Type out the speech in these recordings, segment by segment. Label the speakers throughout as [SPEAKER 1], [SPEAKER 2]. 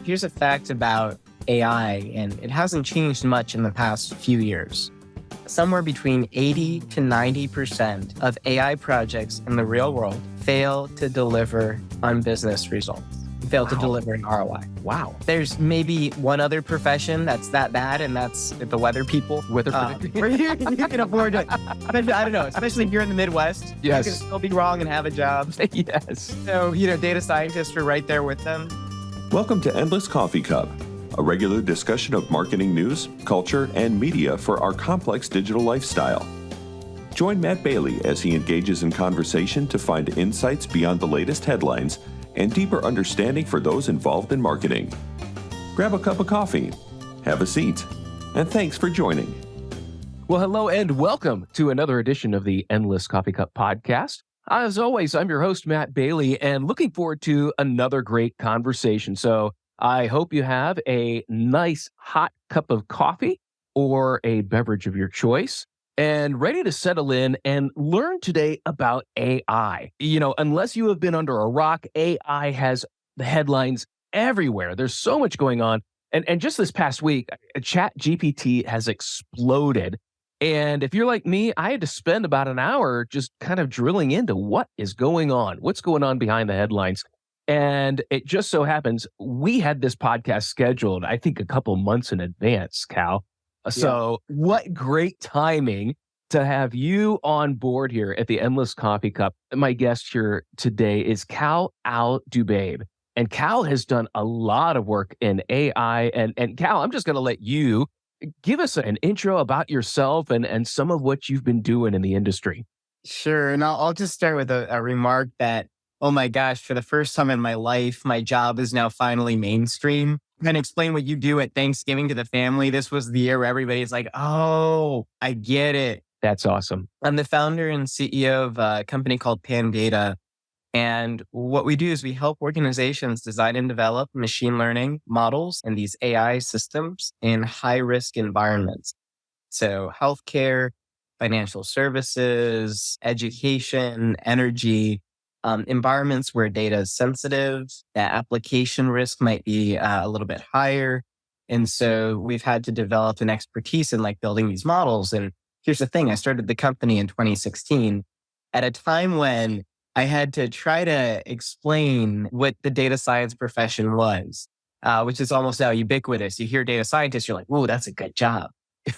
[SPEAKER 1] Here's a fact about AI, and it hasn't changed much in the past few years. Somewhere between 80 to 90% of AI projects in the real world fail to deliver on business results, fail to deliver an ROI.
[SPEAKER 2] Wow.
[SPEAKER 1] There's maybe one other profession that's that bad, and that's the weather people.
[SPEAKER 2] Weather predicting.
[SPEAKER 1] Where you can afford to, I don't know, especially here in the Midwest.
[SPEAKER 2] Yes.
[SPEAKER 1] You can still be wrong and have a job.
[SPEAKER 2] Yes.
[SPEAKER 1] So, data scientists are right there with them.
[SPEAKER 3] Welcome to Endless Coffee Cup, a regular discussion of marketing news, culture, and media for our complex digital lifestyle. Join Matt Bailey as he engages in conversation to find insights beyond the latest headlines and deeper understanding for those involved in marketing. Grab a cup of coffee, have a seat, and thanks for joining.
[SPEAKER 2] Well, hello and welcome to another edition of the Endless Coffee Cup podcast. As always, I'm your host, Matt Bailey, and looking forward to another great conversation. So I hope you have a nice hot cup of coffee or a beverage of your choice and ready to settle in and learn today about AI. Unless you have been under a rock, AI has the headlines everywhere. There's so much going on. And just this past week, ChatGPT has exploded. And if you're like me, I had to spend about an hour just kind of drilling into what is going on, what's going on behind the headlines. And it just so happens we had this podcast scheduled, I think, a couple months in advance, Cal. So what great timing to have you on board here at the Endless Coffee Cup. My guest here today is Al-Dhubaib. And Cal has done a lot of work in AI. And Cal, I'm just going to let you give us an intro about yourself and some of what you've been doing in the industry.
[SPEAKER 1] Sure. And I'll just start with a remark that, oh my gosh, for the first time in my life, my job is now finally mainstream. And explain what you do at Thanksgiving to the family. This was the year where everybody's like, oh, I get it.
[SPEAKER 2] That's awesome.
[SPEAKER 1] I'm the founder and CEO of a company called Pandata. And what we do is we help organizations design and develop machine learning models and these AI systems in high-risk environments. So healthcare, financial services, education, energy, environments where data is sensitive, that application risk might be a little bit higher. And so we've had to develop an expertise in building these models. And here's the thing, I started the company in 2016 at a time when I had to try to explain what the data science profession was, which is almost now ubiquitous. You hear data scientists, you're like, whoa, that's a good job.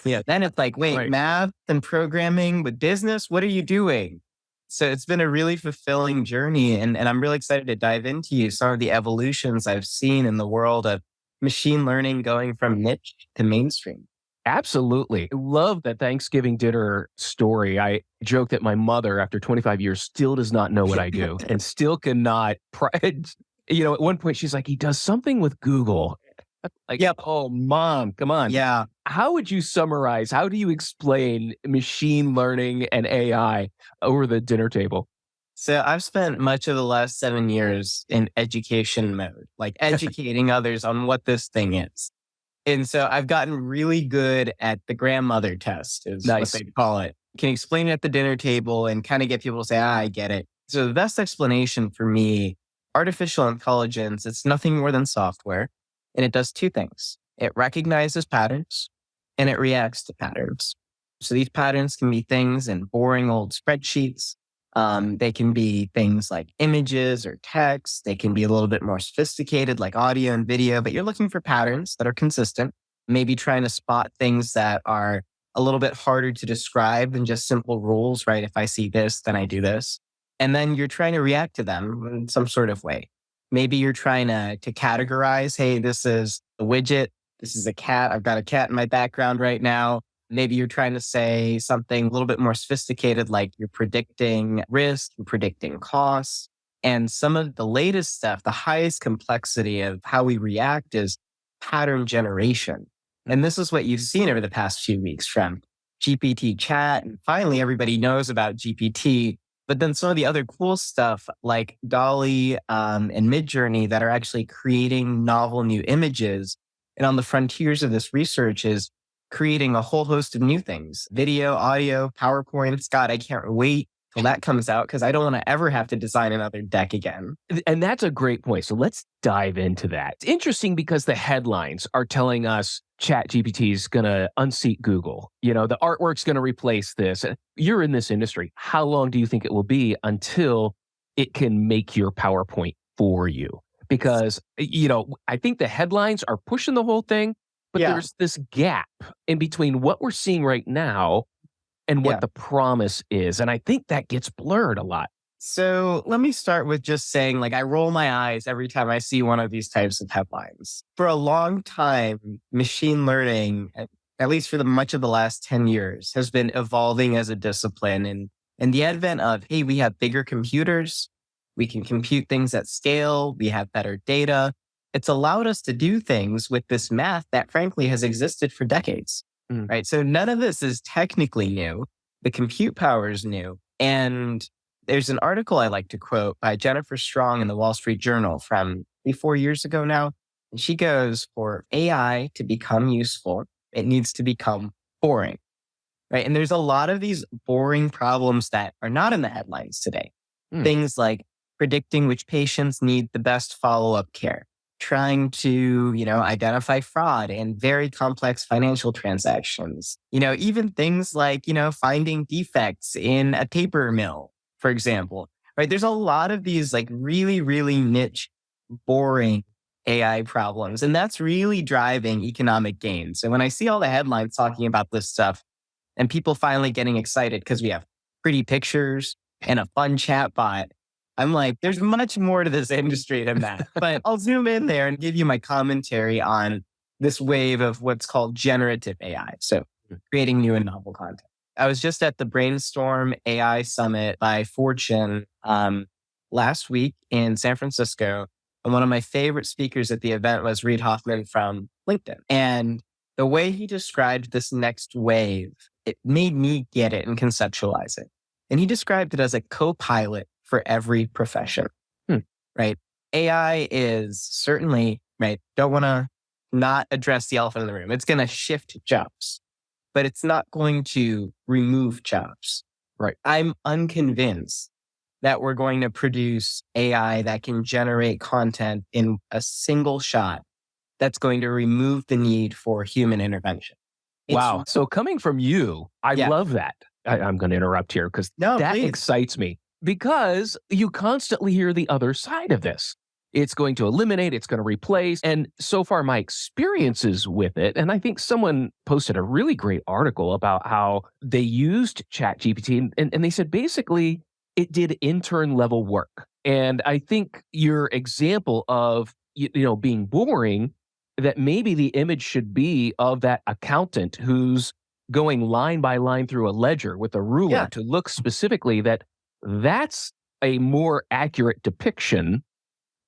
[SPEAKER 1] Then it's like, wait, right. Math and programming with business, what are you doing? So it's been a really fulfilling journey. And I'm really excited to dive into some of the evolutions I've seen in the world of machine learning going from niche to mainstream.
[SPEAKER 2] Absolutely. I love that Thanksgiving dinner story. I joke that my mother, after 25 years, still does not know what I do and still cannot. At one point, she's like, he does something with Google. Oh, Mom, come on.
[SPEAKER 1] Yeah.
[SPEAKER 2] How would you summarize? How do you explain machine learning and AI over the dinner table?
[SPEAKER 1] So I've spent much of the last 7 years in education mode, educating others on what this thing is. And so I've gotten really good at the grandmother test, is
[SPEAKER 2] nice.
[SPEAKER 1] What they call it. Can explain it at the dinner table and kind of get people to say, I get it. So the best explanation for me, artificial intelligence, it's nothing more than software. And it does two things. It recognizes patterns and it reacts to patterns. So these patterns can be things in boring old spreadsheets. They can be things like images or text. They can be a little bit more sophisticated like audio and video, but you're looking for patterns that are consistent, maybe trying to spot things that are a little bit harder to describe than just simple rules, right? If I see this, then I do this. And then you're trying to react to them in some sort of way. Maybe you're trying to categorize, hey, this is a widget. This is a cat. I've got a cat in my background right now. Maybe you're trying to say something a little bit more sophisticated, like you're predicting risk, you're predicting costs. And some of the latest stuff, the highest complexity of how we react is pattern generation. And this is what you've seen over the past few weeks from GPT chat. And finally, everybody knows about GPT. But then some of the other cool stuff like Dolly and Midjourney that are actually creating novel new images. And on the frontiers of this research is creating a whole host of new things, video, audio, PowerPoint. God, I can't wait till that comes out because I don't want to ever have to design another deck again.
[SPEAKER 2] And that's a great point. So let's dive into that. It's interesting because the headlines are telling us ChatGPT is going to unseat Google. The artwork's going to replace this. You're in this industry. How long do you think it will be until it can make your PowerPoint for you? Because, I think the headlines are pushing the whole thing, but
[SPEAKER 1] Yeah.
[SPEAKER 2] there's this gap in between what we're seeing right now and what
[SPEAKER 1] Yeah.
[SPEAKER 2] the promise is. And I think that gets blurred a lot.
[SPEAKER 1] So let me start with just saying, I roll my eyes every time I see one of these types of headlines. For a long time, machine learning, at least for much of the last 10 years, has been evolving as a discipline. And the advent of, hey, we have bigger computers, we can compute things at scale, we have better data. It's allowed us to do things with this math that frankly has existed for decades, right? So none of this is technically new. The compute power is new. And there's an article I like to quote by Jennifer Strong in the Wall Street Journal from 4 years ago now. And she goes, for AI to become useful, it needs to become boring, right? And there's a lot of these boring problems that are not in the headlines today. Things like predicting which patients need the best follow-up care, trying to, identify fraud in very complex financial transactions, even things like, finding defects in a paper mill, for example, right? There's a lot of these really, really niche, boring AI problems. And that's really driving economic gains. And when I see all the headlines talking about this stuff and people finally getting excited because we have pretty pictures and a fun chat bot, I'm like, there's much more to this industry than that. But I'll zoom in there and give you my commentary on this wave of what's called generative AI. So creating new and novel content. I was just at the Brainstorm AI Summit by Fortune last week in San Francisco. And one of my favorite speakers at the event was Reid Hoffman from LinkedIn. And the way he described this next wave, it made me get it and conceptualize it. And he described it as a co-pilot for every profession, right? AI is certainly, right, don't want to not address the elephant in the room. It's going to shift jobs, but it's not going to remove jobs.
[SPEAKER 2] Right.
[SPEAKER 1] I'm unconvinced that we're going to produce AI that can generate content in a single shot that's going to remove the need for human intervention.
[SPEAKER 2] Wow. So coming from you, I love that. I'm going to interrupt here because that excites me. Because you constantly hear the other side of this. It's going to eliminate, it's going to replace. And so far, my experiences with it, and I think someone posted a really great article about how they used ChatGPT and they said basically it did intern level work. And I think your example of, being boring, that maybe the image should be of that accountant who's going line by line through a ledger with a ruler to look specifically that's a more accurate depiction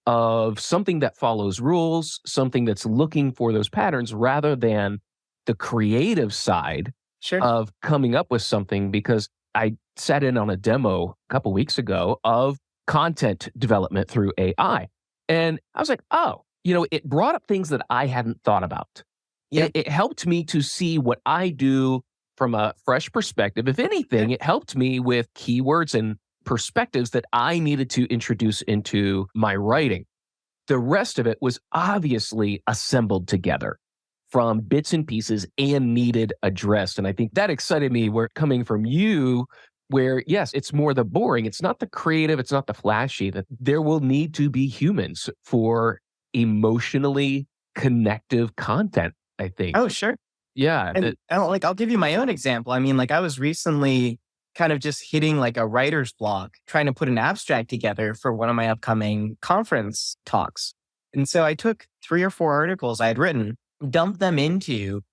[SPEAKER 2] of something that follows rules, something that's looking for those patterns rather than the creative side of coming up with something. Because I sat in on a demo a couple weeks ago of content development through AI. And I was like, oh, it brought up things that I hadn't thought about. It helped me to see what I do from a fresh perspective. If anything, it helped me with keywords and perspectives that I needed to introduce into my writing. The rest of it was obviously assembled together from bits and pieces and needed addressed. And I think that excited me where coming from you, where yes, it's more the boring. It's not the creative. It's not the flashy. That there will need to be humans for emotionally connective content, I think.
[SPEAKER 1] Oh, sure.
[SPEAKER 2] Yeah.
[SPEAKER 1] And I'll give you my own example. I mean, I was recently kind of just hitting a writer's block, trying to put an abstract together for one of my upcoming conference talks. And so I took 3 or 4 articles I had written, dumped them into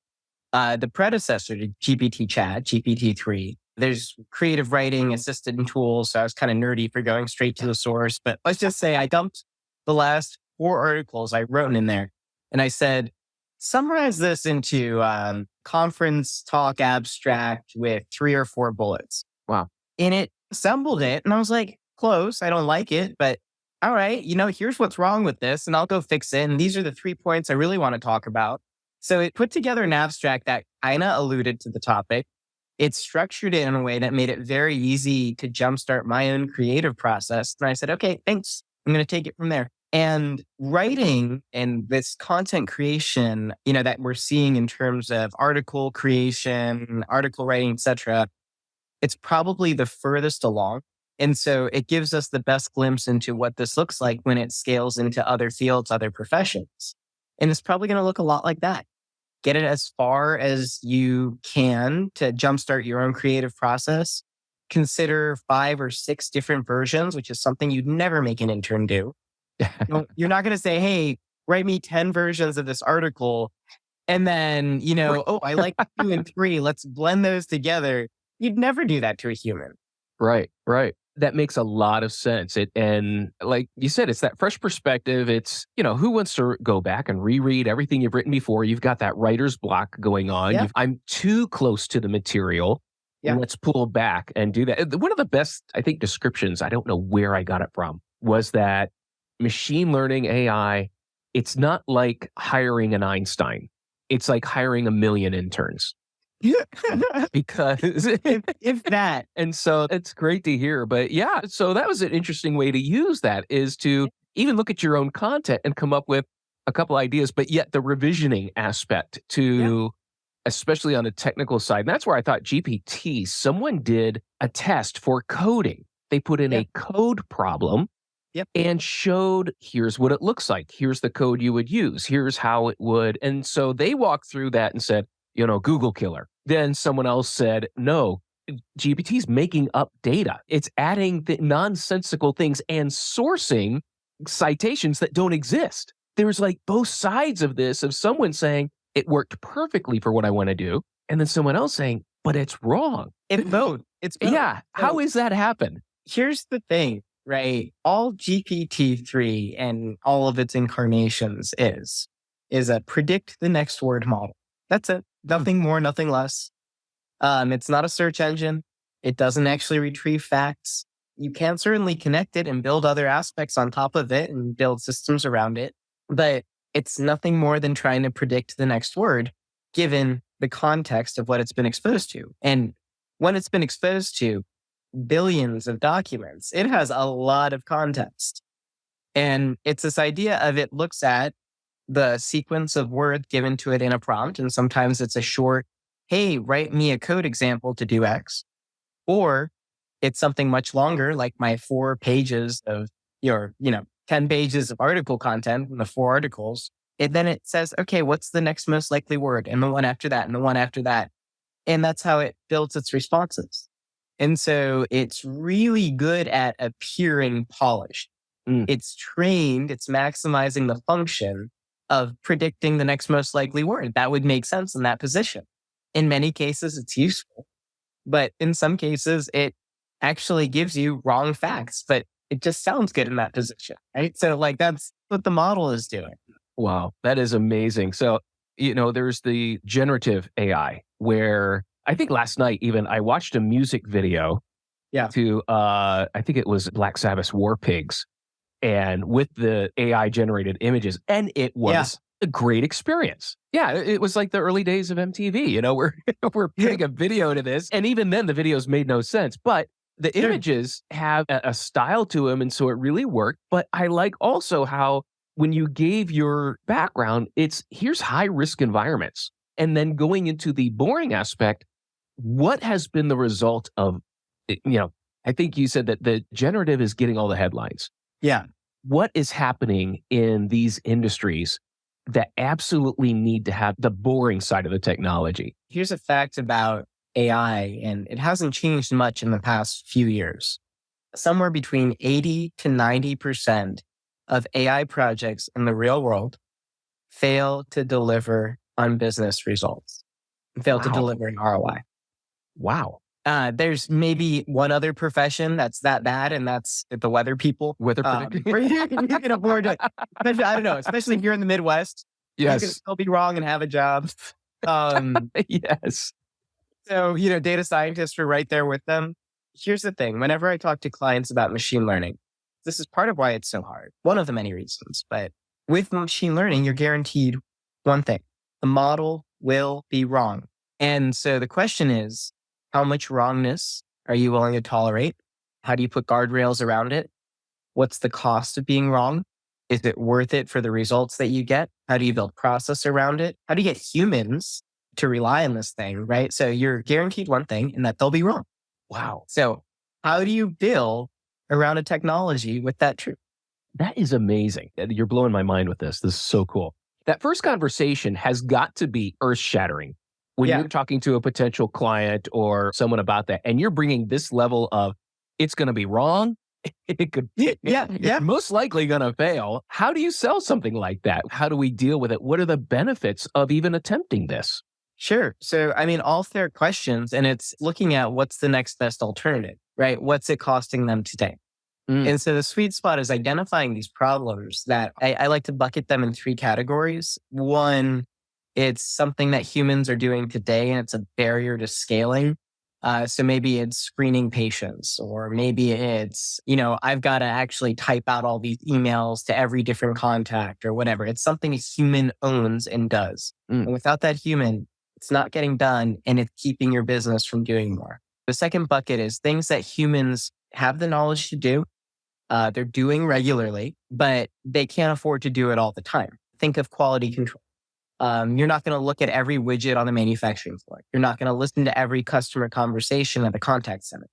[SPEAKER 1] the predecessor to GPT Chat, GPT-3. There's creative writing assistant tools. So I was kind of nerdy for going straight to the source. But let's just say I dumped the last 4 articles I wrote in there. And I said, summarize this into conference talk abstract with 3 or 4 bullets.
[SPEAKER 2] Wow.
[SPEAKER 1] And it assembled it. And I was like, close. I don't like it. But all right, here's what's wrong with this. And I'll go fix it. And these are the 3 points I really want to talk about. So it put together an abstract that kind of alluded to the topic. It's structured it in a way that made it very easy to jumpstart my own creative process. And I said, okay, thanks. I'm going to take it from there. And writing and this content creation, that we're seeing in terms of article creation, article writing, etc., it's probably the furthest along. And so it gives us the best glimpse into what this looks like when it scales into other fields, other professions. And it's probably going to look a lot like that. Get it as far as you can to jumpstart your own creative process. Consider 5 or 6 different versions, which is something you'd never make an intern do. You're not going to say, hey, write me 10 versions of this article. And then, oh, I like 2 and 3. Let's blend those together. You'd never do that to a human.
[SPEAKER 2] Right. That makes a lot of sense. And like you said, it's that fresh perspective. It's, who wants to go back and reread everything you've written before? You've got that writer's block going on.
[SPEAKER 1] Yeah.
[SPEAKER 2] I'm too close to the material.
[SPEAKER 1] Yeah.
[SPEAKER 2] Let's pull back and do that. One of the best, I think, descriptions, I don't know where I got it from, was that machine learning AI, it's not like hiring an Einstein. It's like hiring a million interns. Because
[SPEAKER 1] if that.
[SPEAKER 2] And so it's great to hear. But yeah, so that was an interesting way to use that, is to even look at your own content and come up with a couple ideas, but yet the revisioning aspect to, especially on the technical side. And that's where I thought GPT, someone did a test for coding. They put in a code problem and showed, here's what it looks like. Here's the code you would use. Here's how it would. And so they walked through that and said, Google killer. Then someone else said, no, GPT's making up data. It's adding the nonsensical things and sourcing citations that don't exist. There's like both sides of this, of someone saying it worked perfectly for what I want to do, and then someone else saying, but it's wrong.
[SPEAKER 1] It's both.
[SPEAKER 2] Yeah. How is that happen?
[SPEAKER 1] Here's the thing, right? All GPT-3 and all of its incarnations is a predict the next word model. That's it. Nothing more, nothing less. It's not a search engine. It doesn't actually retrieve facts. You can certainly connect it and build other aspects on top of it and build systems around it. But it's nothing more than trying to predict the next word, given the context of what it's been exposed to. And when it's been exposed to billions of documents, it has a lot of context. And it's this idea of, it looks at the sequence of words given to it in a prompt. And sometimes it's a short, hey, write me a code example to do X. Or it's something much longer, like my 4 pages of your, 10 pages of article content from the 4 articles. And then it says, okay, what's the next most likely word? And the one after that, and the one after that. And that's how it builds its responses. And so it's really good at appearing polished. It's trained, it's maximizing the function of predicting the next most likely word. That would make sense in that position. In many cases, it's useful. But in some cases, it actually gives you wrong facts, but it just sounds good in that position, right? So that's what the model is doing.
[SPEAKER 2] Wow, that is amazing. So, there's the generative AI, where I think last night even I watched a music video to, I think it was Black Sabbath's War Pigs, and with the AI generated images, and it was a great experience. Yeah, it was like the early days of MTV, we're putting a video to this, and even then the videos made no sense, but the images have a style to them, and so it really worked. But I like also how when you gave your background, here's high risk environments, and then going into the boring aspect, what has been the result of, I think you said that the generative is getting all the headlines.
[SPEAKER 1] Yeah.
[SPEAKER 2] What is happening in these industries that absolutely need to have the boring side of the technology?
[SPEAKER 1] Here's a fact about AI, and it hasn't changed much in the past few years. Somewhere between 80 to 90% of AI projects in the real world fail to deliver on business results, fail to deliver an ROI.
[SPEAKER 2] Wow.
[SPEAKER 1] There's maybe one other profession that's that bad, and that's the weather people.
[SPEAKER 2] Weather predicting?
[SPEAKER 1] Where you can afford to, especially, I don't know, especially if you're in the Midwest.
[SPEAKER 2] Yes.
[SPEAKER 1] You can still be wrong and have a job.
[SPEAKER 2] Yes.
[SPEAKER 1] So, data scientists are right there with them. Here's the thing. Whenever I talk to clients about machine learning, this is part of why it's so hard. One of the many reasons. But with machine learning, you're guaranteed one thing. The model will be wrong. And so the question is, How much wrongness are you willing to tolerate? How do you put guardrails around it? What's the cost of being wrong? Is it worth it for the results that you get? How do you build process around it? How do you get humans to rely on this thing, right? So you're guaranteed one thing, and that they'll be wrong.
[SPEAKER 2] Wow.
[SPEAKER 1] So how do you build around a technology with that truth?
[SPEAKER 2] That is amazing. You're blowing my mind with this. This is so cool. That first conversation has got to be earth shattering when
[SPEAKER 1] Yeah.
[SPEAKER 2] you're talking to a potential client or someone about that, and you're bringing this level of it's going to be wrong. It could,
[SPEAKER 1] Yeah.
[SPEAKER 2] it's most likely going to fail. How do you sell something like that? How do we deal with it? What are the benefits of even attempting this?
[SPEAKER 1] Sure. So, I mean, all fair questions, and it's looking at what's the next best alternative, right? What's it costing them today?
[SPEAKER 2] Mm.
[SPEAKER 1] And so the sweet spot is identifying these problems that I like to bucket them in three categories. One, it's something that humans are doing today and it's a barrier to scaling. So maybe it's screening patients, or maybe it's, I've got to actually type out all these emails to every different contact or whatever. It's something a human owns and does.
[SPEAKER 2] Mm.
[SPEAKER 1] And without that human, it's not getting done and it's keeping your business from doing more. The second bucket is things that humans have the knowledge to do. They're doing regularly, but they can't afford to do it all the time. Think of quality control. You're not going to look at every widget on the manufacturing floor. You're not going to listen to every customer conversation at the contact center.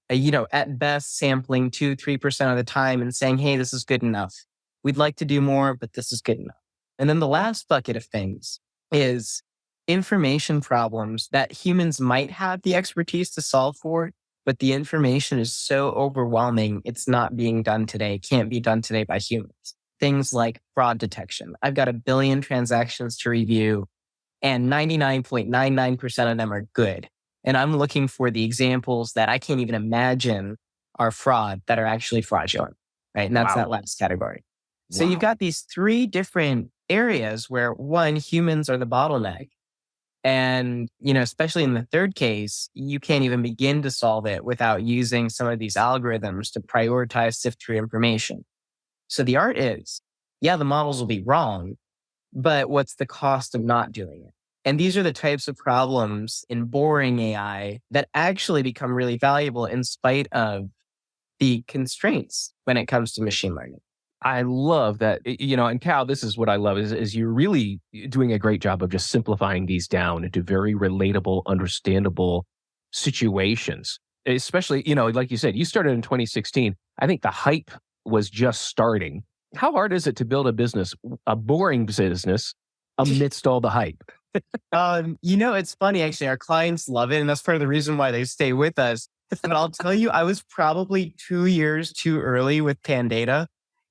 [SPEAKER 1] At best, sampling 2-3% of the time and saying, hey, this is good enough. We'd like to do more, but this is good enough. And then the last bucket of things is information problems that humans might have the expertise to solve for, but the information is so overwhelming, it's not being done today, can't be done today by humans. Things like fraud detection. I've got 1 billion transactions to review, and 99.99% of them are good. And I'm looking for the examples that I can't even imagine are fraud that are actually fraudulent, right? And that's
[SPEAKER 2] Wow.
[SPEAKER 1] that last category. So you've got these three different areas where, one, humans are the bottleneck. And, especially in the third case, you can't even begin to solve it without using some of these algorithms to prioritize, sift through information. So the art is, the models will be wrong, but what's the cost of not doing it? And these are the types of problems in boring AI that actually become really valuable in spite of the constraints when it comes to machine learning.
[SPEAKER 2] I love that, and Cal, this is what I love is you're really doing a great job of just simplifying these down into very relatable, understandable situations. Especially, like you said, you started in 2016. I think the hype was just starting. How hard is it to build a boring business amidst all the hype?
[SPEAKER 1] It's funny, actually, our clients love it. And that's part of the reason why they stay with us. But I'll tell you, I was probably 2 years too early with Pandata.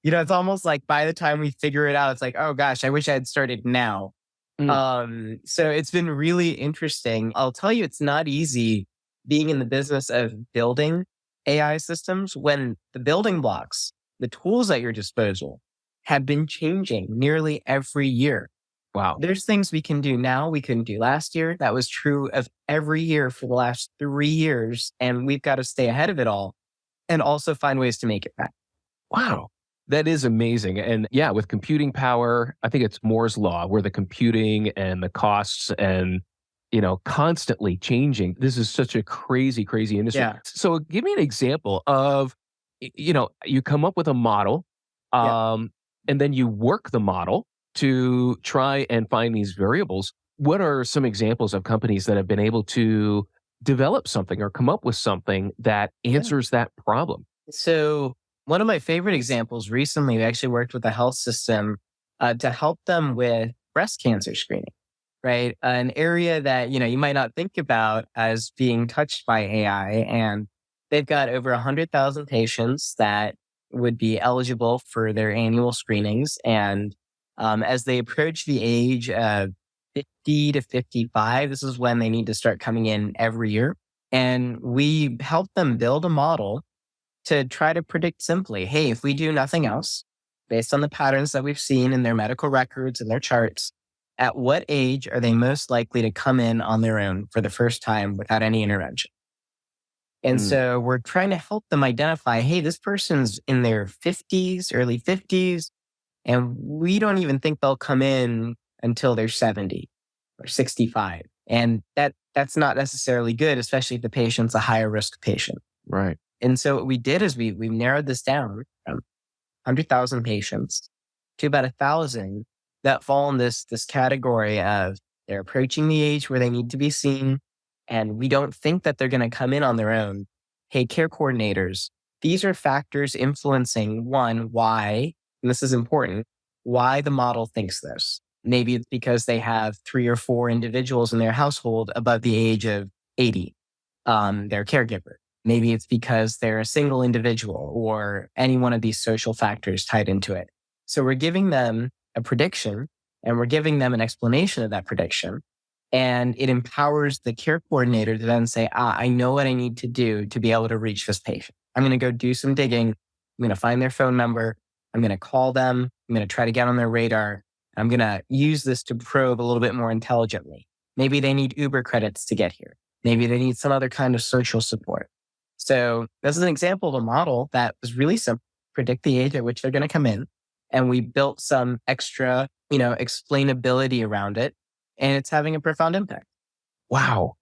[SPEAKER 1] It's almost like by the time we figure it out, it's like, oh gosh, I wish I had started now. So it's been really interesting. I'll tell you, it's not easy being in the business of building AI systems when the building blocks, the tools at your disposal have been changing nearly every year.
[SPEAKER 2] Wow.
[SPEAKER 1] There's things we can do now we couldn't do last year. That was true of every year for the last 3 years. And we've got to stay ahead of it all and also find ways to make it back.
[SPEAKER 2] Wow. That is amazing. And yeah, with computing power, I think it's Moore's law, where the computing and the costs and, constantly changing. This is such a crazy, crazy industry.
[SPEAKER 1] Yeah.
[SPEAKER 2] So give me an example of, you come up with a model, and then you work the model to try and find these variables. What are some examples of companies that have been able to develop something or come up with something that answers that problem?
[SPEAKER 1] So one of my favorite examples recently, we actually worked with a health system to help them with breast cancer screening, right? An area that, you might not think about as being touched by AI. And they've got over 100,000 patients that would be eligible for their annual screenings. And as they approach the age of 50 to 55, this is when they need to start coming in every year. And we help them build a model to try to predict simply, hey, if we do nothing else, based on the patterns that we've seen in their medical records and their charts, at what age are they most likely to come in on their own for the first time without any intervention? And so we're trying to help them identify, hey, this person's in their 50s, early 50s, and we don't even think they'll come in until they're 70 or 65. And that that's not necessarily good, especially if the patient's a higher risk patient.
[SPEAKER 2] Right.
[SPEAKER 1] And so what we did is we narrowed this down from 100,000 patients to about 1,000 that fall in this category of they're approaching the age where they need to be seen, and we don't think that they're going to come in on their own. Hey, care coordinators, these are factors influencing one, why, and this is important, why the model thinks this. Maybe it's because they have 3 or 4 individuals in their household above the age of 80, their caregiver. Maybe it's because they're a single individual or any one of these social factors tied into it. So we're giving them a prediction and we're giving them an explanation of that prediction. And it empowers the care coordinator to then say, I know what I need to do to be able to reach this patient. I'm going to go do some digging. I'm going to find their phone number. I'm going to call them. I'm going to try to get on their radar. I'm going to use this to probe a little bit more intelligently. Maybe they need Uber credits to get here. Maybe they need some other kind of social support. So this is an example of a model that was really simple, predict the age at which they're going to come in. And we built some extra, explainability around it. And it's having a profound impact.
[SPEAKER 2] Wow.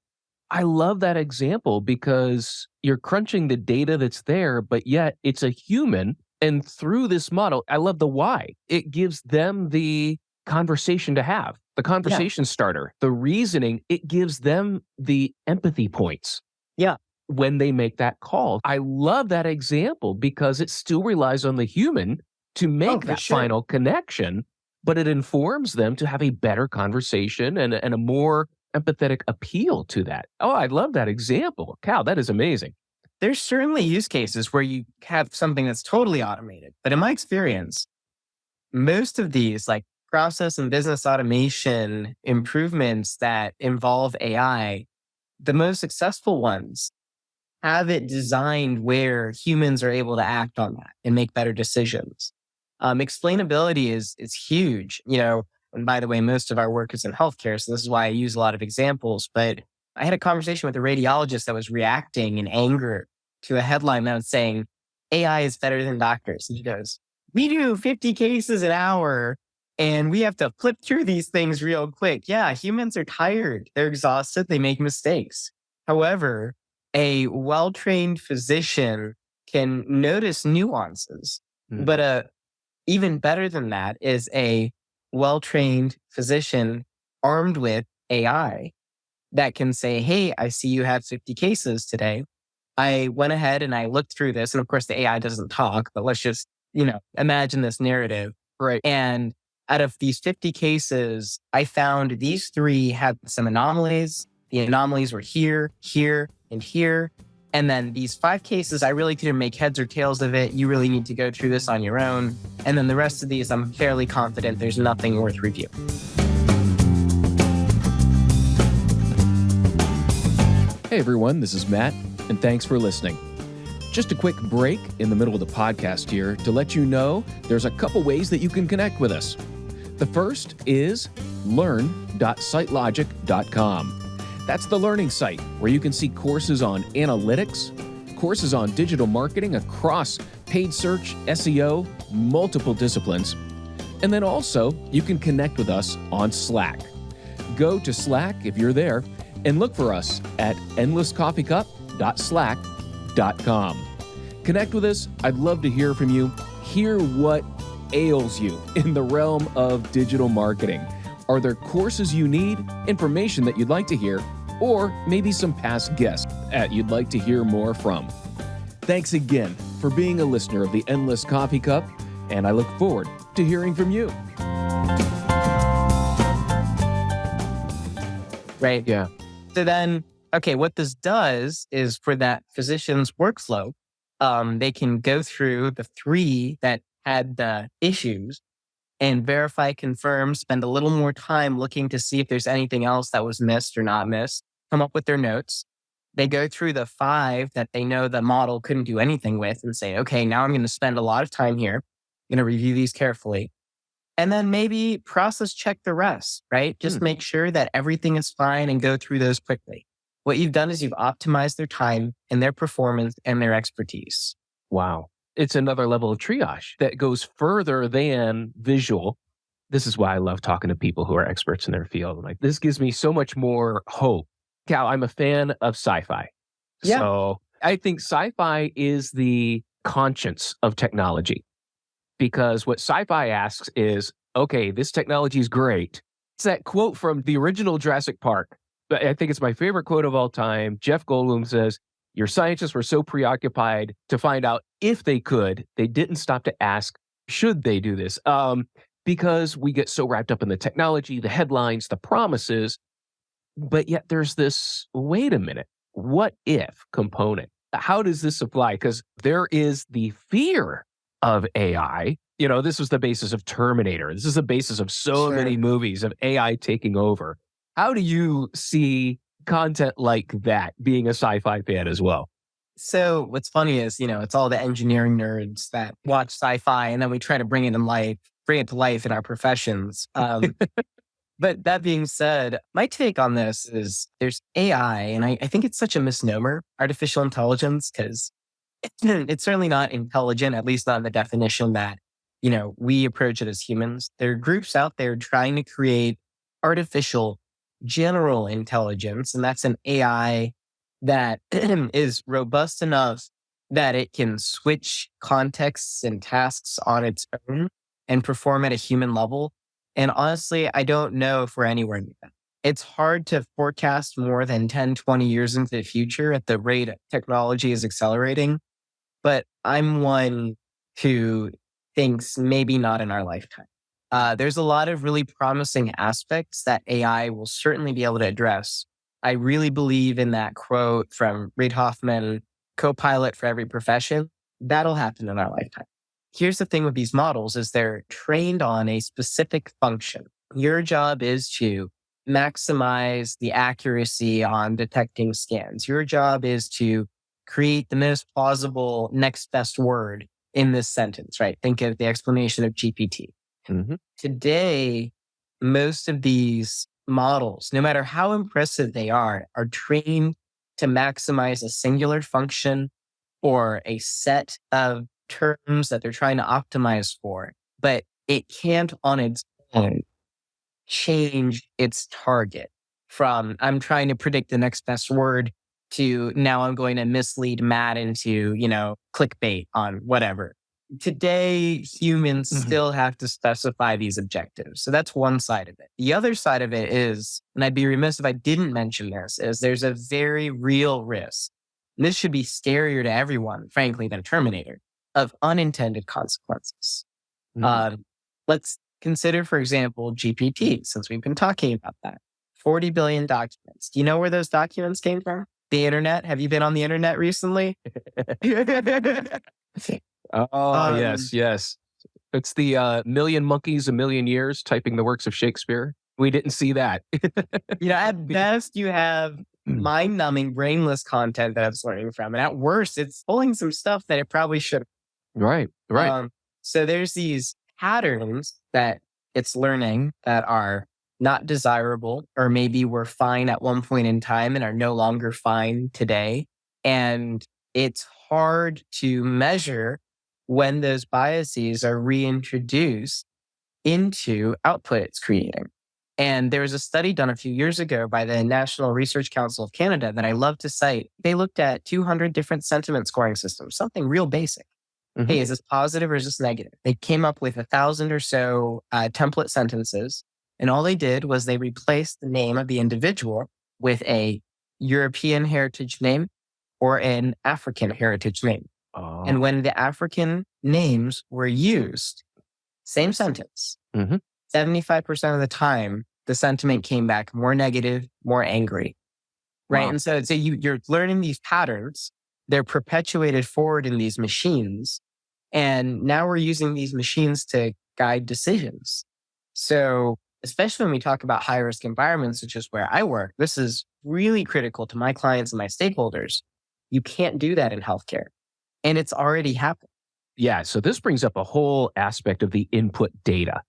[SPEAKER 2] I love that example because you're crunching the data that's there, but yet it's a human. And through this model, I love the why. It gives them the conversation to have, the conversation starter, the reasoning. It gives them the empathy points.
[SPEAKER 1] Yeah.
[SPEAKER 2] When they make that call. I love that example because it still relies on the human to make that final connection, but it informs them to have a better conversation and a more empathetic appeal to that. Oh, I love that example. Cal, that is amazing.
[SPEAKER 1] There's certainly use cases where you have something that's totally automated. But in my experience, most of these like process and business automation improvements that involve AI, the most successful ones have it designed where humans are able to act on that and make better decisions. Explainability is huge, and by the way, most of our work is in healthcare. So this is why I use a lot of examples, but I had a conversation with a radiologist that was reacting in anger to a headline that was saying, AI is better than doctors. And she goes, we do 50 cases an hour and we have to flip through these things real quick. Yeah, humans are tired. They're exhausted. They make mistakes. However, a well-trained physician can notice nuances, but even better than that is a well-trained physician armed with AI that can say, hey, I see you had 50 cases today. I went ahead and I looked through this. And of course, the AI doesn't talk, but let's just, imagine this narrative.
[SPEAKER 2] Right.
[SPEAKER 1] And out of these 50 cases, I found these 3 had some anomalies. The anomalies were here, here, and here. And then these 5 cases, I really couldn't make heads or tails of it. You really need to go through this on your own. And then the rest of these, I'm fairly confident there's nothing worth review.
[SPEAKER 2] Hey everyone, this is Matt, and thanks for listening. Just a quick break in the middle of the podcast here to let you know there's a couple ways that you can connect with us. The first is learn.sitelogic.com. That's the learning site where you can see courses on analytics, courses on digital marketing across paid search, SEO, multiple disciplines. And then also, you can connect with us on Slack. Go to Slack if you're there and look for us at endlesscoffeecup.slack.com. Connect with us. I'd love to hear from you. Hear what ails you in the realm of digital marketing. Are there courses you need, information that you'd like to hear, or maybe some past guests that you'd like to hear more from? Thanks again for being a listener of the Endless Coffee Cup, and I look forward to hearing from you.
[SPEAKER 1] Right.
[SPEAKER 2] Yeah.
[SPEAKER 1] So then, okay, what this does is for that physician's workflow, they can go through the 3 that had the issues and verify, confirm, spend a little more time looking to see if there's anything else that was missed or not missed, come up with their notes. They go through the 5 that they know the model couldn't do anything with and say, okay, now I'm going to spend a lot of time here. I'm going to review these carefully. And then maybe process check the rest, right? Just make sure that everything is fine and go through those quickly. What you've done is you've optimized their time and their performance and their expertise.
[SPEAKER 2] Wow. It's another level of triage that goes further than visual. This is why I love talking to people who are experts in their field. Like, this gives me so much more hope Cal, I'm a fan of sci-fi.
[SPEAKER 1] Yeah.
[SPEAKER 2] So I think sci-fi is the conscience of technology because what sci-fi asks is, okay, this technology is great. It's that quote from the original Jurassic Park. I think it's my favorite quote of all time. Jeff Goldblum says, your scientists were so preoccupied to find out if they could, they didn't stop to ask, should they do this? Because we get so wrapped up in the technology, the headlines, the promises, but yet there's this, wait a minute, what if component? How does this apply? Because there is the fear of AI. This was the basis of Terminator. This is the basis of so many
[SPEAKER 1] Sure.
[SPEAKER 2] movies of AI taking over. How do you see content like that being a sci-fi fan as well?
[SPEAKER 1] So what's funny is, it's all the engineering nerds that watch sci-fi and then we try to bring it to life in our professions. But that being said, my take on this is there's AI, and I think it's such a misnomer, artificial intelligence, because it's certainly not intelligent, at least not in the definition that, we approach it as humans. There are groups out there trying to create artificial general intelligence, and that's an AI that is robust enough that it can switch contexts and tasks on its own and perform at a human level. And honestly, I don't know if we're anywhere near that. It's hard to forecast more than 10, 20 years into the future at the rate technology is accelerating. But I'm one who thinks maybe not in our lifetime. There's a lot of really promising aspects that AI will certainly be able to address. I really believe in that quote from Reid Hoffman, co-pilot for every profession. That'll happen in our lifetime. Here's the thing with these models is they're trained on a specific function. Your job is to maximize the accuracy on detecting scans. Your job is to create the most plausible next best word in this sentence, right? Think of the explanation of GPT.
[SPEAKER 2] Mm-hmm.
[SPEAKER 1] Today, most of these models, no matter how impressive they are trained to maximize a singular function or a set of terms that they're trying to optimize for, but it can't on its own change its target from I'm trying to predict the next best word to now I'm going to mislead Matt into, clickbait on whatever. Today, humans still have to specify these objectives. So that's one side of it. The other side of it is, and I'd be remiss if I didn't mention this, is there's a very real risk. And this should be scarier to everyone, frankly, than Terminator, of unintended consequences. Let's consider, for example, GPT, since we've been talking about that. 40 billion documents. Do you know where those documents came from? The internet? Have you been on the internet recently?
[SPEAKER 2] Yes. It's the million monkeys, a million years typing the works of Shakespeare. We didn't see that.
[SPEAKER 1] At best, you have mind-numbing, brainless content that I was learning from. And at worst, it's pulling some stuff that it probably should.
[SPEAKER 2] Right.
[SPEAKER 1] So there's these patterns that it's learning that are not desirable, or maybe were fine at one point in time and are no longer fine today. And it's hard to measure when those biases are reintroduced into output it's creating. And there was a study done a few years ago by the National Research Council of Canada that I love to cite. They looked at 200 different sentiment scoring systems, something real basic. Hey, is this positive or is this negative? They came up with 1,000 or so template sentences. And all they did was they replaced the name of the individual with a European heritage name or an African heritage name.
[SPEAKER 2] Oh.
[SPEAKER 1] And when the African names were used, same sentence, 75% of the time, the sentiment came back more negative, more angry. Right. Wow. And so you're learning these patterns. They're perpetuated forward in these machines. And now we're using these machines to guide decisions. So especially when we talk about high risk environments, which is where I work, this is really critical to my clients and my stakeholders. You can't do that in healthcare. And it's already happened.
[SPEAKER 2] Yeah. So this brings up a whole aspect of the input data.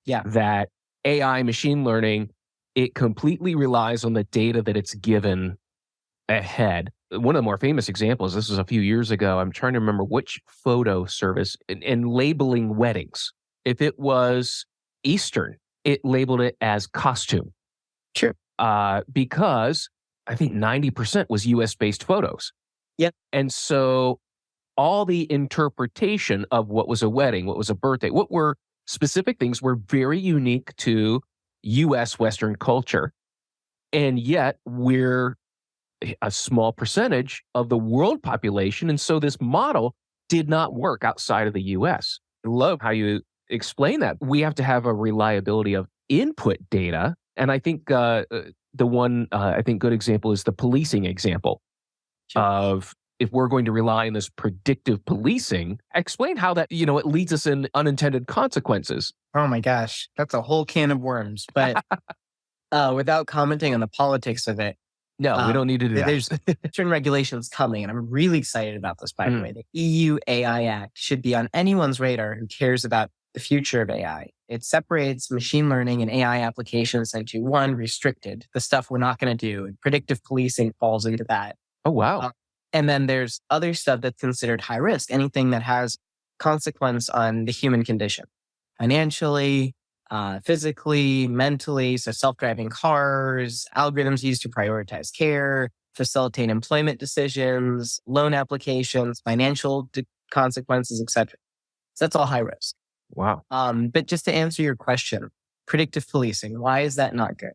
[SPEAKER 1] Yeah.
[SPEAKER 2] That AI machine learning, it completely relies on the data that it's given ahead. One of the more famous examples, this was a few years ago, I'm trying to remember which photo service in labeling weddings. If it was Eastern, it labeled it as costume.
[SPEAKER 1] Sure.
[SPEAKER 2] Because I think 90% was US based photos.
[SPEAKER 1] Yep.
[SPEAKER 2] And so all the interpretation of what was a wedding, what was a birthday, what were specific things were very unique to US Western culture. And yet we're a small percentage of the world population. And so this model did not work outside of the US. I love how you explain that. We have to have a reliability of input data. And I think the one, I think, good example is the policing example of if we're going to rely on this predictive policing, explain how that, it leads us in unintended consequences.
[SPEAKER 1] Oh my gosh, that's a whole can of worms. But without commenting on the politics of it,
[SPEAKER 2] No, we don't need to do that.
[SPEAKER 1] there's certain regulations coming, and I'm really excited about this, by the way. The EU AI Act should be on anyone's radar who cares about the future of AI. It separates machine learning and AI applications into one, restricted, the stuff we're not going to do, and predictive policing falls into that.
[SPEAKER 2] Oh, wow.
[SPEAKER 1] And then there's other stuff that's considered high risk, anything that has consequence on the human condition, financially, physically, mentally. So self-driving cars, algorithms used to prioritize care, facilitate employment decisions, loan applications, financial consequences, etc. So that's all high risk.
[SPEAKER 2] Wow.
[SPEAKER 1] But just to answer your question, predictive policing, why is that not good?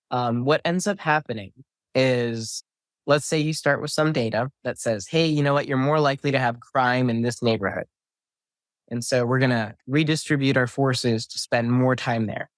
[SPEAKER 1] What ends up happening is, let's say you start with some data that says, hey, you know what? You're more likely to have crime in this neighborhood. And so we're going to redistribute our forces to spend more time there.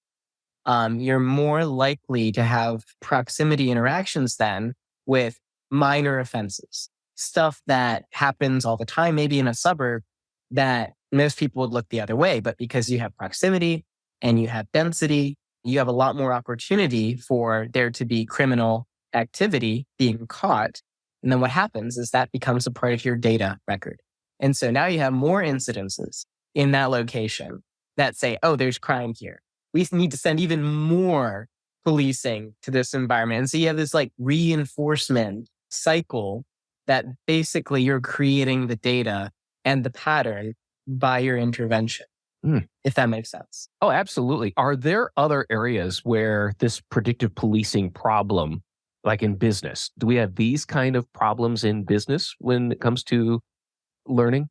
[SPEAKER 1] You're more likely to have proximity interactions then with minor offenses, stuff that happens all the time, maybe in a suburb that most people would look the other way. But because you have proximity and you have density, you have a lot more opportunity for there to be criminal activity being caught. And then what happens is that becomes a part of your data record. And so now you have more incidences in that location that say, oh, there's crime here. We need to send even more policing to this environment. And so you have this like reinforcement cycle that basically you're creating the data and the pattern by your intervention, if that makes sense.
[SPEAKER 2] Oh, absolutely. Are there other areas where this predictive policing problem, like in business, do we have these kind of problems in business when it comes to learning?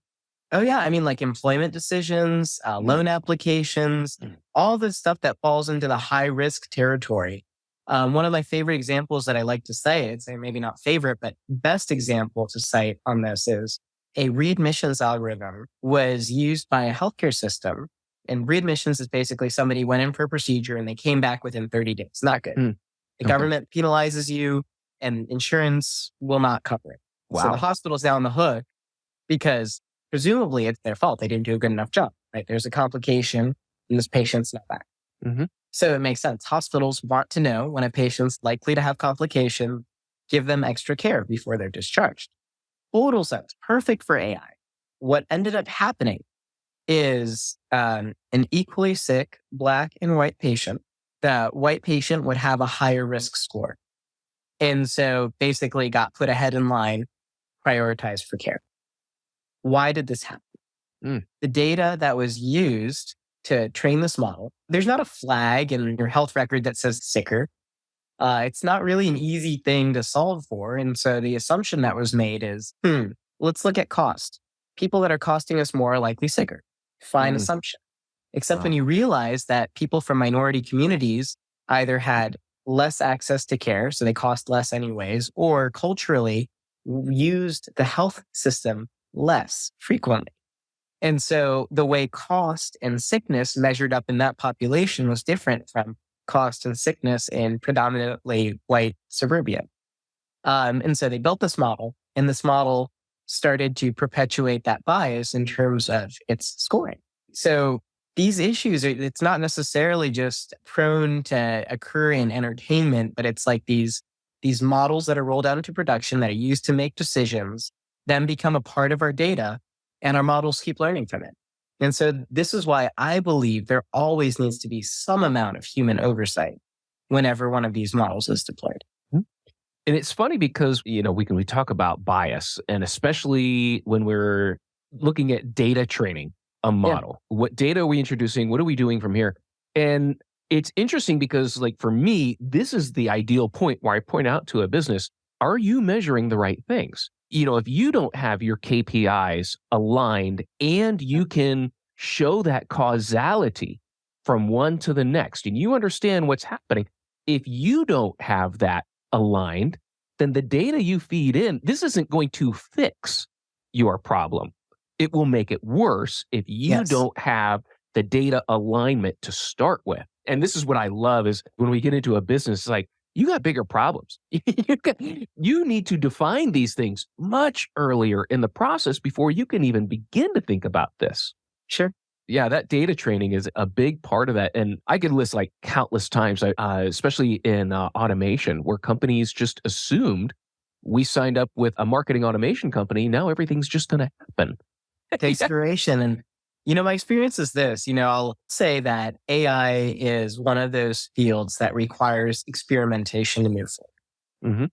[SPEAKER 1] Oh, yeah. I mean, like employment decisions, loan applications, all the stuff that falls into the high risk territory. One of my favorite examples that I like to say, it's maybe not favorite, but best example to cite on this is a readmissions algorithm was used by a healthcare system. And readmissions is basically somebody went in for a procedure and they came back within 30 days. Not good. The government penalizes you and insurance will not cover it.
[SPEAKER 2] Wow.
[SPEAKER 1] So the hospital's now on the hook because presumably it's their fault. They didn't do a good enough job, right? There's a complication and this patient's not back. So it makes sense. Hospitals want to know when a patient's likely to have complication, give them extra care before they're discharged. Total sense. Perfect for AI. What ended up happening is an equally sick Black and white patient. The white patient would have a higher risk score. And so basically got put ahead in line, prioritized for care. Why did this happen? The data that was used to train this model, there's not a flag in your health record that says sicker. It's not really an easy thing to solve for. And so the assumption that was made is, let's look at cost. People that are costing us more are likely sicker. Fine assumption. Except when you realize that people from minority communities either had less access to care, so they cost less anyways, or culturally used the health system less frequently. And so the way cost and sickness measured up in that population was different from cost and sickness in predominantly white suburbia. And so they built this model, and this model started to perpetuate that bias in terms of its scoring. So these issues, it's not necessarily just prone to occur in entertainment, but it's like these models that are rolled out into production that are used to make decisions, then become a part of our data, and our models keep learning from it. And so this is why I believe there always needs to be some amount of human oversight whenever one of these models is deployed.
[SPEAKER 2] And it's funny because, we talk about bias, and especially when we're looking at data training a model. What data are we introducing? What are we doing from here? And It's interesting because, like, for me, this is the ideal point where I point out to a business, are you measuring the right things? If you don't have your KPIs aligned and you can show that causality from one to the next and you understand what's happening, if you don't have that aligned, then the data you feed in, this isn't going to fix your problem. It will make it worse if you
[SPEAKER 1] Yes.
[SPEAKER 2] don't have the data alignment to start with. And this is what I love is when we get into a business, it's like, you got bigger problems. You need to define these things much earlier in the process before you can even begin to think about this.
[SPEAKER 1] Sure.
[SPEAKER 2] Yeah, that data training is a big part of that. And I could list like countless times, especially in automation, where companies just assumed we signed up with a marketing automation company. Now everything's just going to happen.
[SPEAKER 1] Takes iteration. And, my experience is this, I'll say that AI is one of those fields that requires experimentation to move forward.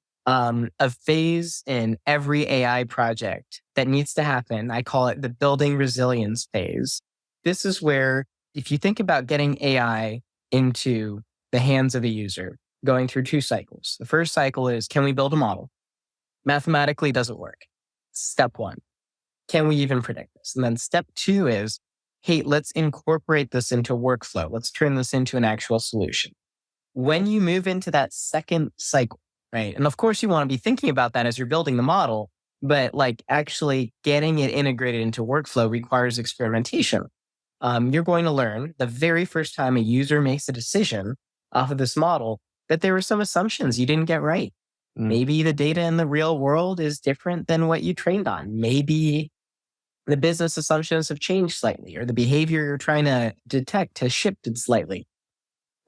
[SPEAKER 1] A phase in every AI project that needs to happen, I call it the building resilience phase. This is where, if you think about getting AI into the hands of a user, going through 2 cycles. The first cycle is, can we build a model? Mathematically, does it work? Step 1. Can we even predict this? And then step 2 is, hey, let's incorporate this into workflow. Let's turn this into an actual solution. When you move into that second cycle, right? And of course, you want to be thinking about that as you're building the model, but like actually getting it integrated into workflow requires experimentation. You're going to learn the very first time a user makes a decision off of this model that there were some assumptions you didn't get right. Maybe the data in the real world is different than what you trained on. Maybe the business assumptions have changed slightly, or the behavior you're trying to detect has shifted slightly.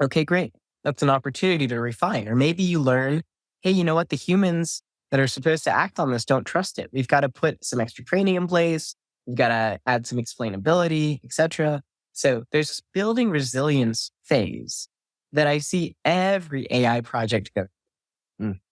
[SPEAKER 1] Okay, great. That's an opportunity to refine. Or maybe you learn, hey, you know what? The humans that are supposed to act on this don't trust it. We've got to put some extra training in place. We've got to add some explainability, etc. So there's this building resilience phase that I see every AI project go.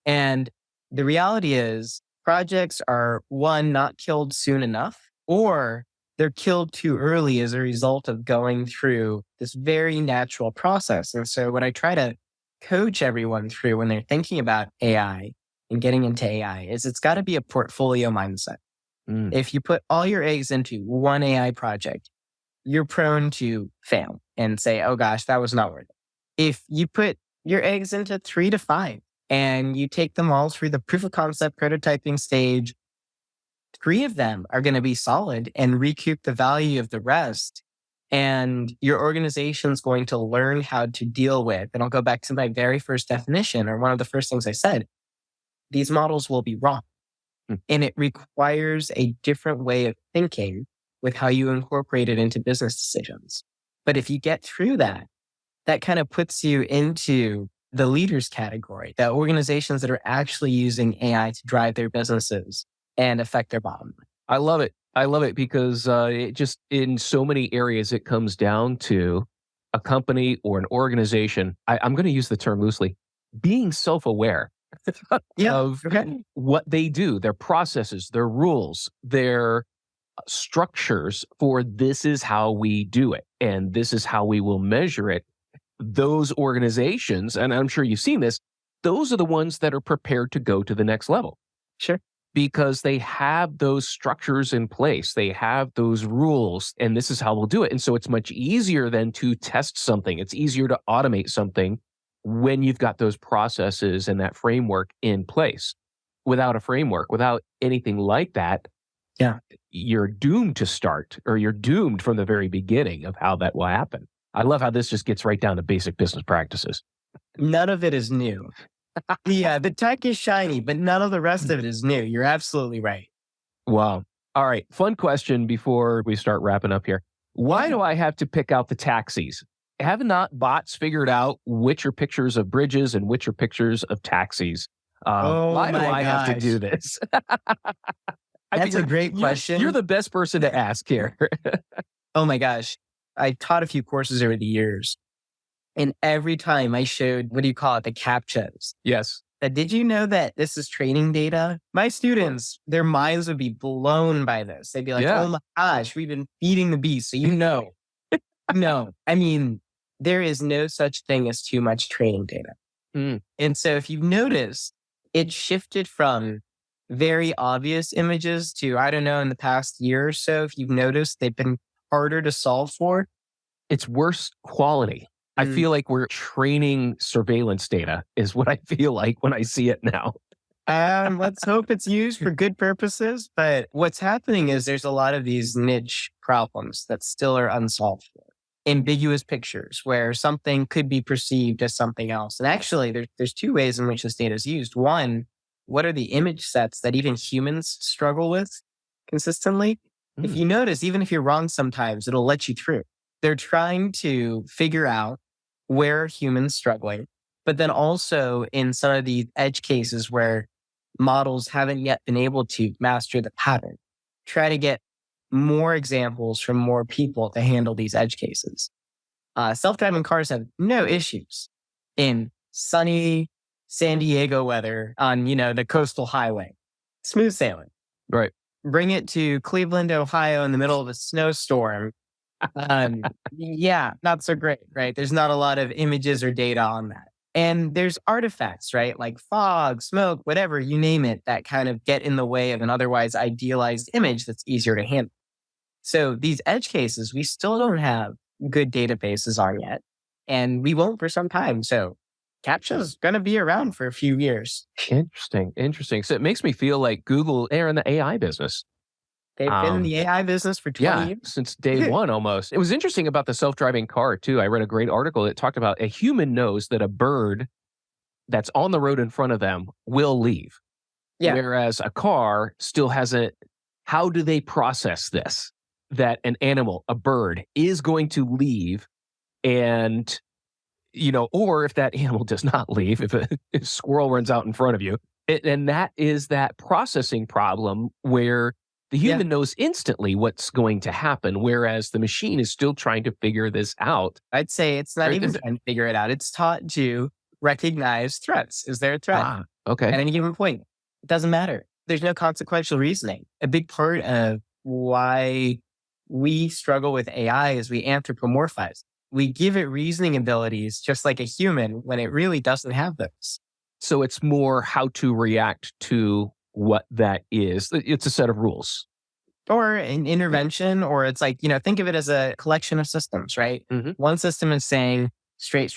[SPEAKER 1] And the reality is projects are, one, not killed soon enough, or they're killed too early as a result of going through this very natural process. And so what I try to coach everyone through when they're thinking about AI and getting into AI is it's got to be a portfolio mindset. If you put all your eggs into one AI project, you're prone to fail and say, oh gosh, that was not worth it. If you put your eggs into 3 to 5 and you take them all through the proof of concept prototyping stage, 3 of them are going to be solid and recoup the value of the rest. And your organization's going to learn how to deal with, and I'll go back to my very first definition, or one of the first things I said, these models will be wrong. And it requires a different way of thinking with how you incorporate it into business decisions. But if you get through that, that kind of puts you into the leaders category, the organizations that are actually using AI to drive their businesses and affect their bottom line.
[SPEAKER 2] I love it. I love it because it just, in so many areas, it comes down to a company or an organization. I'm going to use the term loosely, being self-aware of what they do, their processes, their rules, their structures for this is how we do it. And this is how we will measure it. Those organizations, and I'm sure you've seen this, those are the ones that are prepared to go to the next level.
[SPEAKER 1] Sure.
[SPEAKER 2] Because they have those structures in place. They have those rules, and this is how we'll do it. And so it's much easier than to test something. It's easier to automate something when you've got those processes and that framework in place. Without a framework, without anything like that, you're doomed to start, or you're doomed from the very beginning of how that will happen. I love how this just gets right down to basic business practices.
[SPEAKER 1] None of it is new. Yeah, the tech is shiny, but none of the rest of it is new. You're absolutely right.
[SPEAKER 2] Wow. All right. Fun question before we start wrapping up here. Why do I have to pick out the taxis? Have not bots figured out which are pictures of bridges and which are pictures of taxis? Why do I have to do this?
[SPEAKER 1] That's a great question.
[SPEAKER 2] You're the best person to ask here.
[SPEAKER 1] Oh my gosh. I taught a few courses over the years. And every time I showed, what do you call it? The CAPTCHAs.
[SPEAKER 2] Yes.
[SPEAKER 1] Did you know that this is training data? My students, their minds would be blown by this. They'd be like, oh my gosh, we've been feeding the beast. So No, I mean, there is no such thing as too much training data.
[SPEAKER 2] Mm.
[SPEAKER 1] And so if you've noticed, it shifted from very obvious images to, I don't know, in the past year or so, if you've noticed, they've been harder to solve for.
[SPEAKER 2] It's worse quality. I feel like we're training surveillance data is what I feel like when I see it now.
[SPEAKER 1] Let's hope it's used for good purposes. But what's happening is there's a lot of these niche problems that still are unsolved. Ambiguous pictures where something could be perceived as something else. And actually, there's two ways in which this data is used. One, what are the image sets that even humans struggle with consistently? If you notice, even if you're wrong sometimes, it'll let you through. They're trying to figure out where humans struggling, but then also in some of the edge cases where models haven't yet been able to master the pattern, try to get more examples from more people to handle these edge cases. Self-driving cars have no issues in sunny San Diego weather on, the coastal highway. Smooth sailing.
[SPEAKER 2] Right.
[SPEAKER 1] Bring it to Cleveland, Ohio in the middle of a snowstorm. Yeah, not so great, right? There's not a lot of images or data on that. And there's artifacts, right? Like fog, smoke, whatever, you name it, that kind of get in the way of an otherwise idealized image that's easier to handle. So these edge cases, we still don't have good databases on yet, and we won't for some time. So CAPTCHA's going to be around for a few years.
[SPEAKER 2] Interesting. So it makes me feel like Google, they're in the AI business.
[SPEAKER 1] They've been in the AI business for 20 years.
[SPEAKER 2] Since day one almost. It was interesting about the self-driving car too. I read a great article that talked about a human knows that a bird that's on the road in front of them will leave.
[SPEAKER 1] Yeah.
[SPEAKER 2] Whereas a car still hasn't. How do they process this? That an animal, a bird, is going to leave and, or if that animal does not leave, if a squirrel runs out in front of you, and that is that processing problem where the human knows instantly what's going to happen, whereas the machine is still trying to figure this out.
[SPEAKER 1] I'd say it's not even trying to figure it out. It's taught to recognize threats. Is there a threat?
[SPEAKER 2] Okay.
[SPEAKER 1] At any given point, it doesn't matter. There's no consequential reasoning. A big part of why we struggle with AI is we anthropomorphize. We give it reasoning abilities just like a human when it really doesn't have those.
[SPEAKER 2] So it's more how to react to what that is. It's a set of rules.
[SPEAKER 1] Or an intervention, or it's like, think of it as a collection of systems, right? One system is saying straight,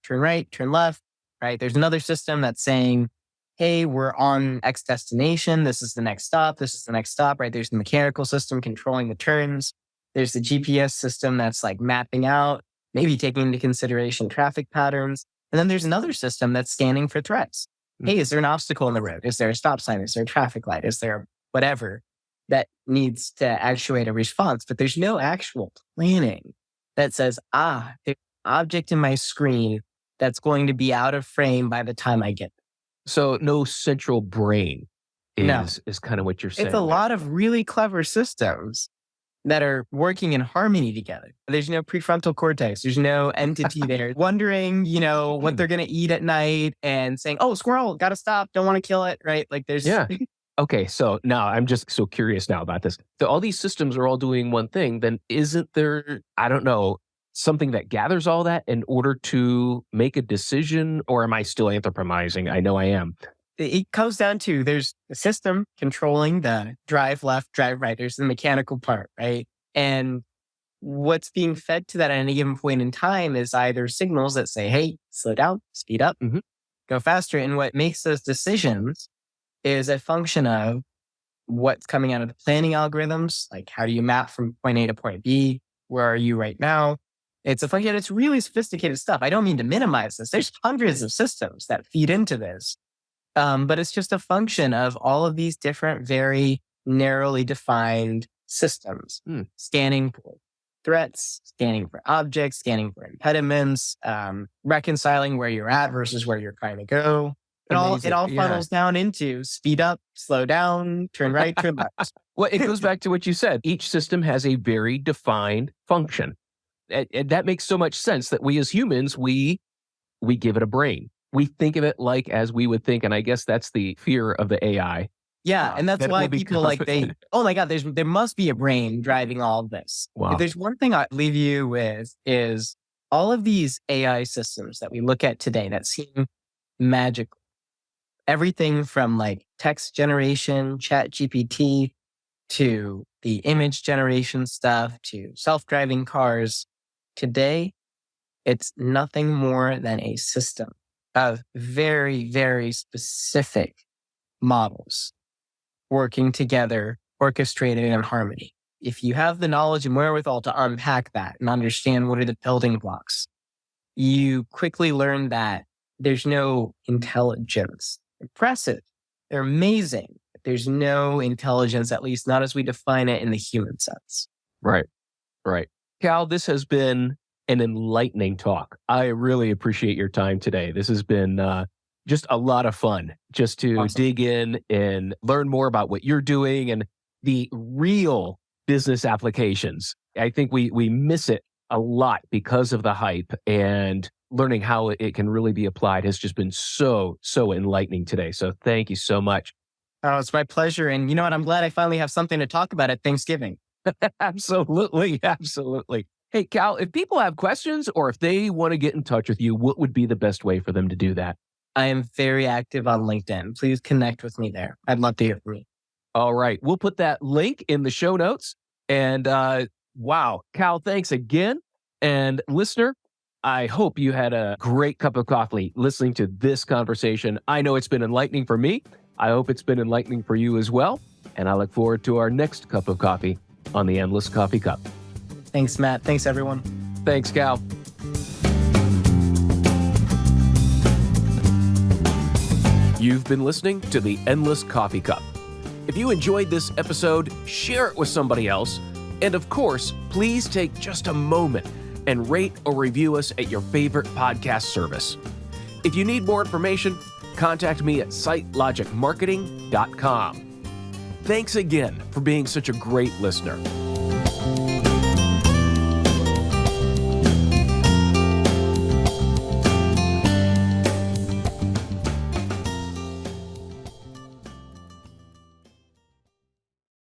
[SPEAKER 1] turn right, turn left, right? There's another system that's saying, hey, we're on X destination. This is the next stop. This is the next stop, right? There's the mechanical system controlling the turns. There's the GPS system that's like mapping out, maybe taking into consideration traffic patterns. And then there's another system that's scanning for threats. Hey, is there an obstacle in the road? Is there a stop sign? Is there a traffic light? Is there whatever that needs to actuate a response? But there's no actual planning that says, there's an object in my screen that's going to be out of frame by the time I get there.
[SPEAKER 2] So no central brain is kind of what you're saying.
[SPEAKER 1] It's a lot of really clever systems that are working in harmony together. There's no prefrontal cortex. There's no entity there wondering, what they're going to eat at night and saying, oh, squirrel, got to stop. Don't want to kill it. Right. Like there's.
[SPEAKER 2] Yeah. Okay. So now I'm just so curious now about this. All these systems are all doing one thing. Then isn't there, I don't know, something that gathers all that in order to make a decision? Or am I still anthropomizing? I know I am.
[SPEAKER 1] It comes down to there's a system controlling the drive left, drive right. There's the mechanical part, right? And what's being fed to that at any given point in time is either signals that say, hey, slow down, speed up, go faster. And what makes those decisions is a function of what's coming out of the planning algorithms. Like, how do you map from point A to point B? Where are you right now? It's a function. It's really sophisticated stuff. I don't mean to minimize this. There's hundreds of systems that feed into this. But it's just a function of all of these different, very narrowly defined systems, scanning for threats, scanning for objects, scanning for impediments, reconciling where you're at versus where you're trying to go. It all funnels down into speed up, slow down, turn right, turn left.
[SPEAKER 2] Well, it goes back to what you said. Each system has a very defined function. And that makes so much sense that we as humans, we give it a brain. We think of it like as we would think. And I guess that's the fear of the AI.
[SPEAKER 1] Yeah. And that's why people oh my God, there must be a brain driving all of this.
[SPEAKER 2] Wow.
[SPEAKER 1] If there's one thing I'd leave you with is all of these AI systems that we look at today that seem magical, everything from like text generation, ChatGPT, to the image generation stuff, to self-driving cars, today, it's nothing more than a system of very, very specific models working together, orchestrated in harmony. If you have the knowledge and wherewithal to unpack that and understand what are the building blocks, you quickly learn that there's no intelligence. Impressive. They're amazing. But there's no intelligence, at least not as we define it in the human sense.
[SPEAKER 2] Right. Right. Cal, this has been an enlightening talk. I really appreciate your time today. This has been just a lot of fun just to
[SPEAKER 1] Awesome.
[SPEAKER 2] dig in and learn more about what you're doing and the real business applications. I think we miss it a lot because of the hype, and learning how it can really be applied has just been so enlightening today. So thank you so much.
[SPEAKER 1] Oh, it's my pleasure. And you know what? I'm glad I finally have something to talk about at Thanksgiving.
[SPEAKER 2] Absolutely. Absolutely. Hey, Cal, if people have questions or if they want to get in touch with you, what would be the best way for them to do that?
[SPEAKER 1] I am very active on LinkedIn. Please connect with me there. I'd love to hear from you.
[SPEAKER 2] All right. We'll put that link in the show notes. And wow, Cal, thanks again. And listener, I hope you had a great cup of coffee listening to this conversation. I know it's been enlightening for me. I hope it's been enlightening for you as well. And I look forward to our next cup of coffee on the Endless Coffee Cup.
[SPEAKER 1] Thanks, Matt. Thanks, everyone.
[SPEAKER 2] Thanks, Cal. You've been listening to the Endless Coffee Cup. If you enjoyed this episode, share it with somebody else. And of course, please take just a moment and rate or review us at your favorite podcast service. If you need more information, contact me at sitelogicmarketing.com. Thanks again for being such a great listener.